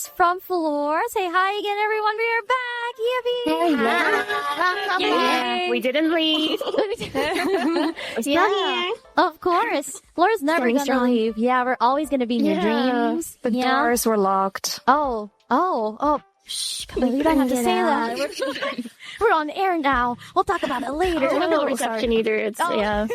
guys from Floor. Say hi again, everyone. We are back. Yippee! Yeah. We didn't leave. We're still here. Of course. Floor's never gonna leave. Yeah, we're always gonna be in your dreams. The doors were locked. Oh. Shh, you don't have to say that. We're on air now. We'll talk about it later. I don't know reception either. It's yeah.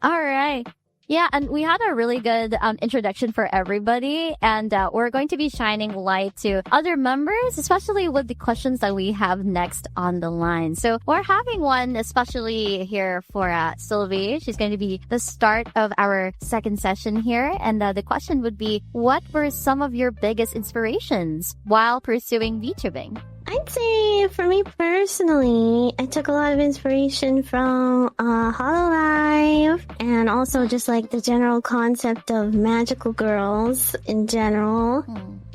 All right. Yeah, and we had a really good introduction for everybody, and we're going to be shining light to other members, especially with the questions that we have next on the line. So we're having one especially here for Sylvie. She's going to be the start of our second session here, and the question would be, what were some of your biggest inspirations while pursuing VTubing? I'd say for me personally, I took a lot of inspiration from HoloLive and also just like the general concept of magical girls in general.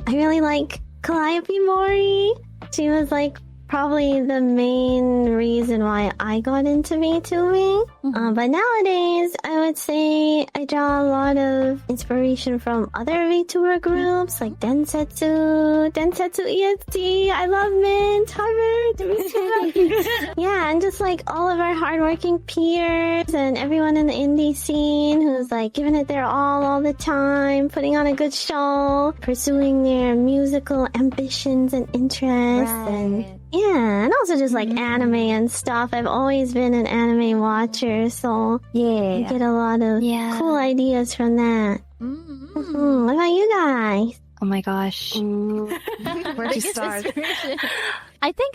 I really like Calliope Mori. She was like probably the main reason why I got into VTubing. But nowadays, I would say I draw a lot of inspiration from other VTuber groups like Densetsu EST, I love Mint, Harvard. Yeah, and just like all of our hardworking peers and everyone in the indie scene who's like giving it their all the time, putting on a good show, pursuing their musical ambitions and interests, and yeah, and also just like anime and stuff. I've always been an anime watcher, so you get a lot of cool ideas from that. What about you guys? Oh my gosh. Where to start? I think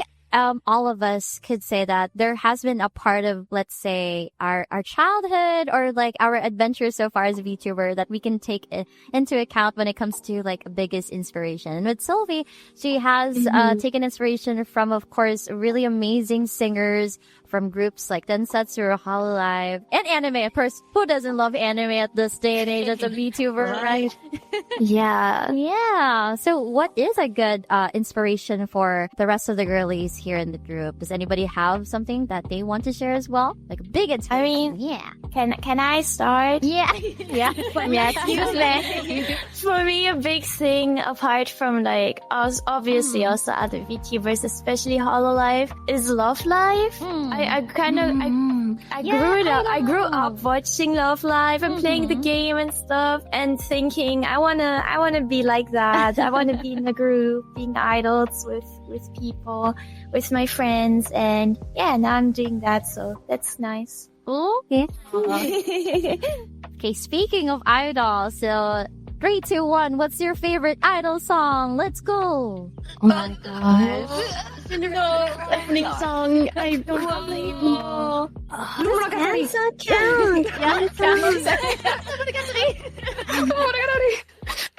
all of us could say that there has been a part of, let's say, our childhood or like our adventures so far as a VTuber that we can take into account when it comes to like biggest inspiration. And with Sylvie, she has taken inspiration from, of course, really amazing singers from groups like Densetsu or HoloLive and anime. Of course, who doesn't love anime at this day and age as a VTuber, right? Yeah. So what is a good inspiration for the rest of the girlies here in the group? Does anybody have something that they want to share as well? Like a big inspiration? Can I start? Excuse me. For me, a big thing apart from like us, obviously also other VTubers, especially HoloLive, is Love Live. I grew up watching Love Live and playing the game and stuff and thinking I wanna be like that. I wanna be in a group, being idols with people, with my friends, and yeah, now I'm doing that, so that's nice. Okay, speaking of idols, so 3, 2, 1, what's your favorite idol song? Let's go. Oh my gosh. No, opening song. I don't know. Answer count.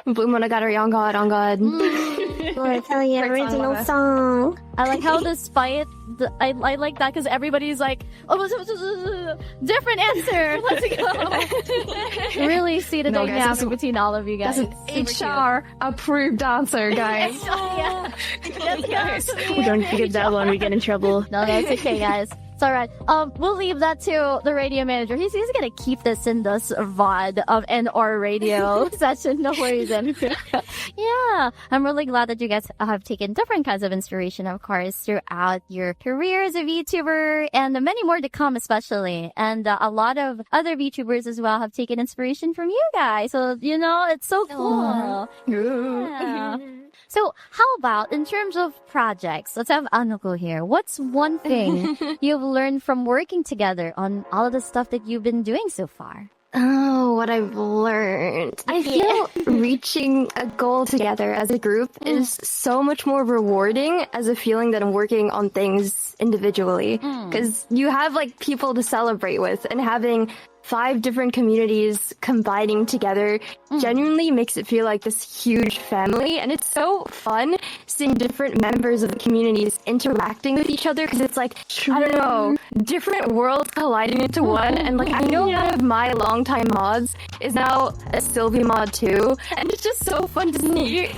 Blue Monogatari on God. florAtelier original song. I like how despite I like that because everybody's like, different answer. Let's go. Really see the dynamic between all of you guys. That's an HR approved answer, guys. We don't get that one. We get in trouble. No, that's okay, guys. It's alright. We'll leave that to the radio manager. He's gonna keep this in this VOD and or radio session. No worries. Yeah. I'm really glad that you guys have taken different kinds of inspiration, of course, throughout your career as a VTuber and many more to come, especially. And a lot of other VTubers as well have taken inspiration from you guys. So, it's so cool. Yeah. So how about in terms of projects? Let's have Anuko here. What's one thing you've learned from working together on all of the stuff that you've been doing so far? Oh, what I've learned. I feel reaching a goal together as a group is so much more rewarding as a feeling than working on things individually. Because you have like people to celebrate with, and having 5 different communities combining together genuinely makes it feel like this huge family. And it's so fun seeing different members of the communities interacting with each other, because it's like, I don't know, different worlds colliding into one. And like, I know one of my longtime mods is now a Sylvie mod too. And it's just so fun to see.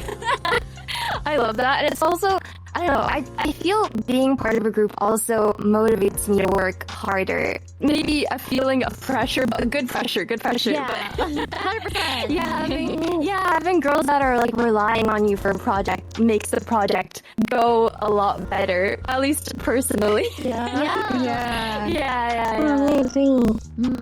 I love that. And it's also, I don't know, I feel being part of a group also motivates me to work harder. Maybe a feeling of pressure, but good pressure. Yeah, 100%. Yeah, Yeah, having girls that are like relying on you for a project makes the project go a lot better. At least personally. Yeah. I agree.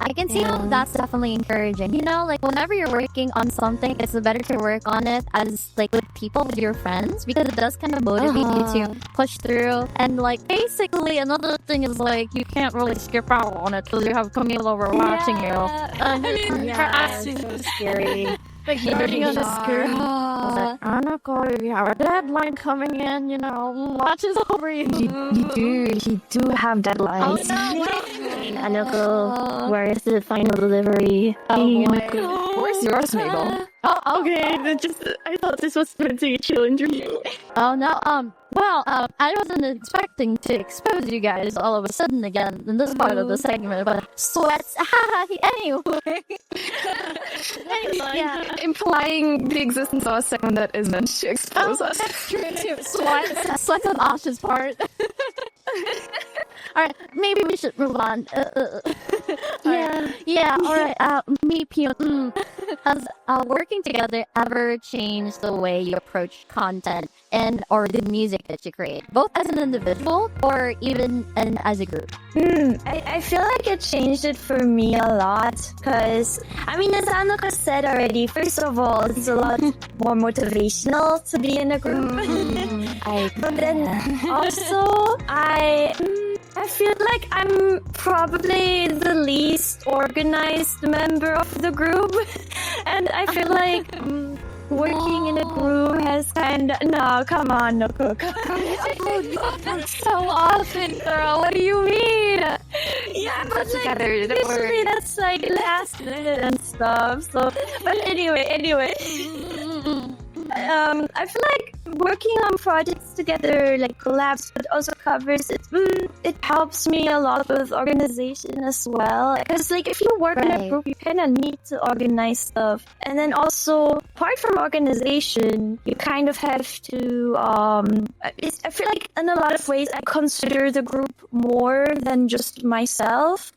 I can see how that's definitely encouraging. You know, like whenever you're working on something, it's better to work on it as like with people, with your friends, because it does kind of motivate you to push through. And like basically another thing is like you can't really skip out on it because you have Camille over watching you. I mean, for us, it's so scary. Like you're just girl. I'm not going to have a deadline coming in, you know, watches over you. You do have deadlines. Anoko, where's the final delivery? Oh boy. Where's yours, Mabel? Oh, okay. I thought this was meant to be a chill interview. Oh no, I wasn't expecting to expose you guys all of a sudden again in this part of the segment, but sweats. Anyway. Yeah. Implying the existence of a segment that is meant to expose us. That's true too. Sweats on Ash's part. Alright, maybe we should move on. Yeah, alright, me, Pio, has working together ever changed the way you approach content and or the music that you create, both as an individual or even as a group? I feel like it changed it for me a lot because, I mean, as Annika said already, first of all, it's a lot more motivational to be in a group. But then also, I feel like I'm probably the least organized member of the group, and I feel like working in a group has kind of... No, come on, no cook. So often, girl. What do you mean? Yeah, but like, usually that's like last minute and stuff. So, but anyway. I feel like working on projects together, like collabs, but also covers, it helps me a lot with organization as well. Because like if you work in a group, you kind of need to organize stuff. And then also, apart from organization, you kind of have to, I feel like in a lot of ways, I consider the group more than just myself.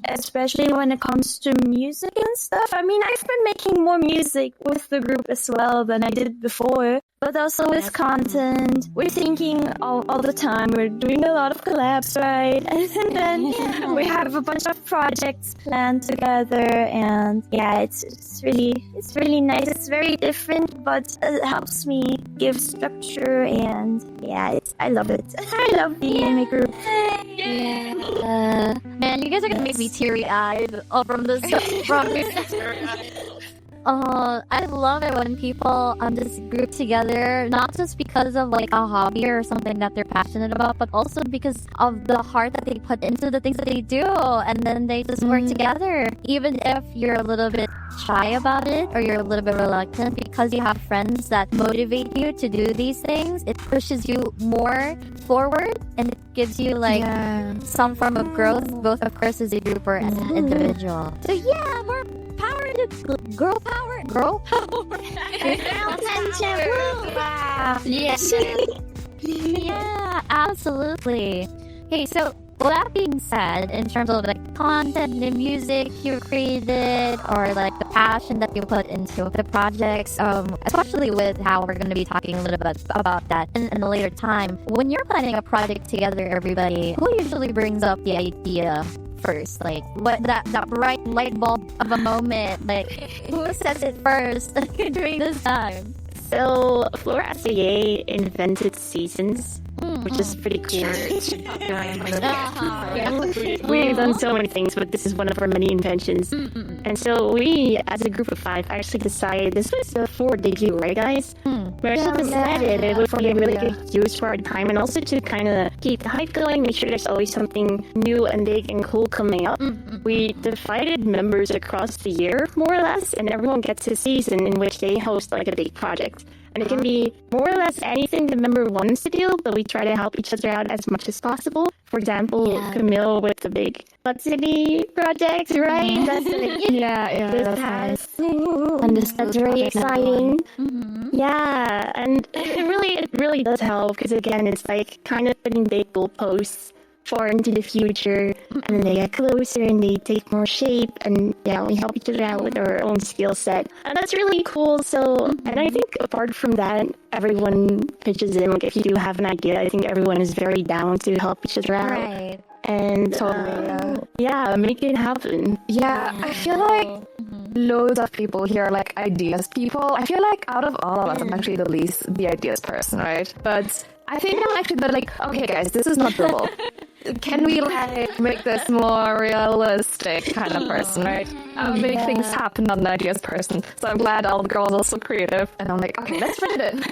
Especially when it comes to music and stuff. I mean, I've been making more music with the group as well than I did before. But also with content, we're thinking all the time. We're doing a lot of collabs, right? And then we have a bunch of projects planned together, and yeah, it's really nice. It's very different, but it helps me give structure, and yeah, I love it. I love being in a group. Man, you guys are gonna make me teary-eyed from this. I love it when people just group together, not just because of like a hobby or something that they're passionate about, but also because of the heart that they put into the things that they do, and then they just work together. Even if you're a little bit shy about it or you're a little bit reluctant, because you have friends that motivate you to do these things, it pushes you more forward and it gives you like some form of growth, both of course as a group or as an individual. So yeah, more power to girl power. Yeah, absolutely. Okay, so with that being said, in terms of like content and music you created, or like the passion that you put into the projects, especially with how we're going to be talking a little bit about that in a later time. When you're planning a project together, everybody, who usually brings up the idea first? Like, what that bright light bulb of a moment? Like, who says it first during this time? So, florAtelier invented seasons, which is pretty cool. We've done so many things, but this is one of our many inventions. And so we, as a group of 5, actually decided, this was the 4th debut, right guys? We actually decided it would be a really good use for our time, and also to kind of keep the hype going, make sure there's always something new and big and cool coming up. We divided members across the year, more or less, and everyone gets a season in which they host like a big project. And it can be more or less anything the member wants to do, but we try to help each other out as much as possible. For example, Camille with the big Blood City project, right? That's And this is very exciting. Yeah, and it really does help, because again, it's like kind of putting big goalposts far into the future, and then they get closer and they take more shape, and we help each other out with our own skill set, and that's really cool. So, and I think apart from that, everyone pitches in. Like, if you do have an idea, I think everyone is very down to help each other out. Right. And make it happen. Yeah, I feel like loads of people here are like ideas people. I feel like out of all of us, I'm actually the least the ideas person, right? But I think I'm actually the like, okay guys, this is not doable. Can we like make this more realistic kind of person, right? Make things happen, not an ideas person. So I'm glad all the girls are so creative, and I'm like, okay, let's put it in.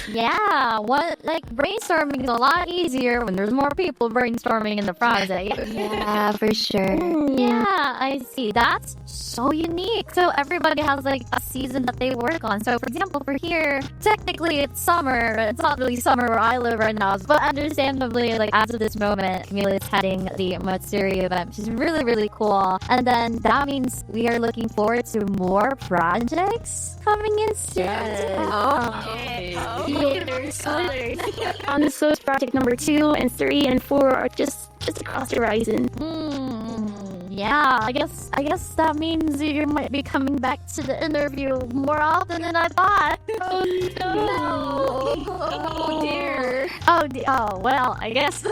Yeah, brainstorming is a lot easier when there's more people brainstorming in the project. Yeah, for sure. Yeah, I see. That's so unique. So everybody has like a season that they work on. So for example, for here, technically it's summer. It's not really summer where I live right now, but understandably, like as of this moment, Camila is heading the Matsuri event, which is really, really cool. And then that means we are looking forward to more projects coming in soon. On the Source project number 2 and 3 and 4 are just across the horizon. Yeah, I guess that means you might be coming back to the interview more often than I thought. Oh no! Oh dear! Oh well, I guess.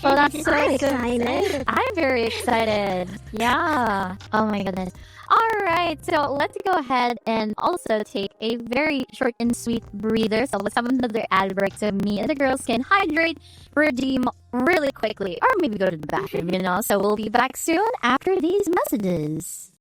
Well, that's so excited. I'm very excited. Yeah. Oh my goodness. Alright, so let's go ahead and also take a very short and sweet breather. So let's have another ad break so me and the girls can hydrate, redeem really quickly, or maybe go to the bathroom, So we'll be back soon after these messages.